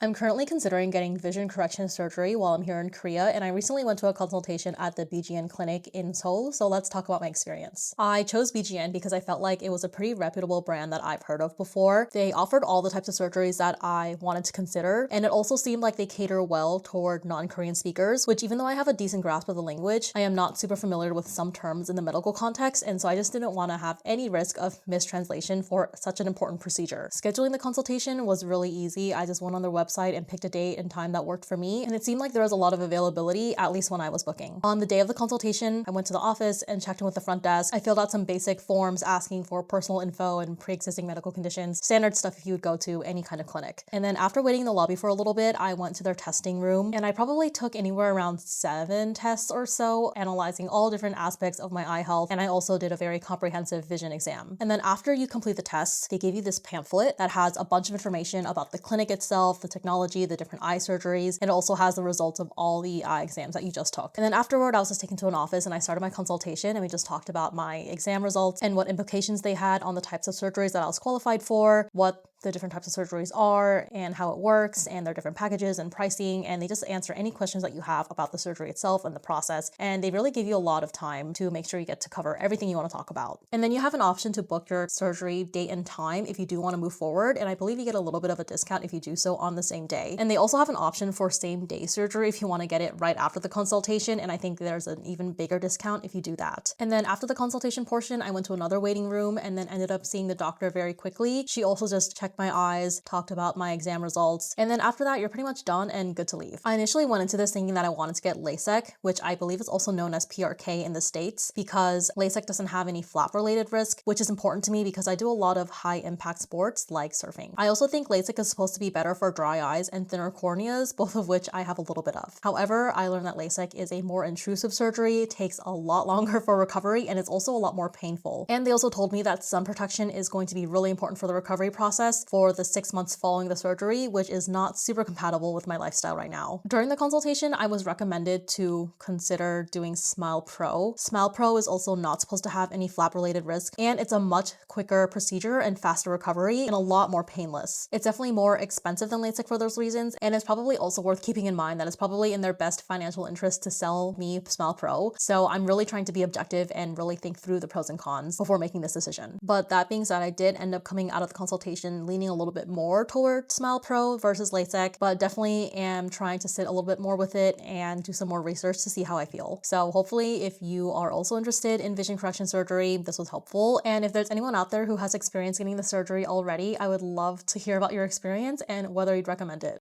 I'm currently considering getting vision correction surgery while I'm here in Korea, and I recently went to a consultation at the BGN clinic in Seoul, so let's talk about my experience. I chose BGN because I felt like it was a pretty reputable brand that I've heard of before. They offered all the types of surgeries that I wanted to consider, and it also seemed like they cater well toward non-Korean speakers, which even though I have a decent grasp of the language, I am not super familiar with some terms in the medical context, and so I just didn't want to have any risk of mistranslation for such an important procedure. Scheduling the consultation was really easy. I just went on their website and picked a date and time that worked for me, and it seemed like there was a lot of availability, at least when I was booking. On the day of the consultation, I went to the office and checked in with the front desk. I filled out some basic forms asking for personal info and pre-existing medical conditions, standard stuff if you would go to any kind of clinic. And then after waiting in the lobby for a little bit, I went to their testing room, and I probably took anywhere around 7 tests or so, analyzing all different aspects of my eye health, and I also did a very comprehensive vision exam. And then after you complete the tests, they give you this pamphlet that has a bunch of information about the clinic itself, the technology, the different eye surgeries, and it also has the results of all the eye exams that you just took. And then afterward, I was just taken to an office and I started my consultation, and we just talked about my exam results and what implications they had on the types of surgeries that I was qualified for, what the different types of surgeries are and how it works and their different packages and pricing, and they just answer any questions that you have about the surgery itself and the process, and they really give you a lot of time to make sure you get to cover everything you want to talk about. And then you have an option to book your surgery date and time if you do want to move forward, and I believe you get a little bit of a discount if you do so on the same day. And they also have an option for same day surgery if you want to get it right after the consultation, and I think there's an even bigger discount if you do that. And then after the consultation portion, I went to another waiting room and then ended up seeing the doctor very quickly. She also just checked my eyes, talked about my exam results, and then after that, you're pretty much done and good to leave. I initially went into this thinking that I wanted to get LASIK, which I believe is also known as PRK in the States, because LASIK doesn't have any flap-related risk, which is important to me because I do a lot of high-impact sports like surfing. I also think LASIK is supposed to be better for dry eyes and thinner corneas, both of which I have a little bit of. However, I learned that LASIK is a more intrusive surgery, takes a lot longer for recovery, and it's also a lot more painful. And they also told me that sun protection is going to be really important for the recovery process for the 6 months following the surgery, which is not super compatible with my lifestyle right now. During the consultation, I was recommended to consider doing Smile Pro. Smile Pro is also not supposed to have any flap-related risk, and it's a much quicker procedure and faster recovery and a lot more painless. It's definitely more expensive than LASIK for those reasons, and it's probably also worth keeping in mind that it's probably in their best financial interest to sell me Smile Pro. So I'm really trying to be objective and really think through the pros and cons before making this decision. But that being said, I did end up coming out of the consultation leaning a little bit more toward Smile Pro versus LASIK, but definitely am trying to sit a little bit more with it and do some more research to see how I feel. So hopefully if you are also interested in vision correction surgery, this was helpful. And if there's anyone out there who has experience getting the surgery already, I would love to hear about your experience and whether you'd recommend it.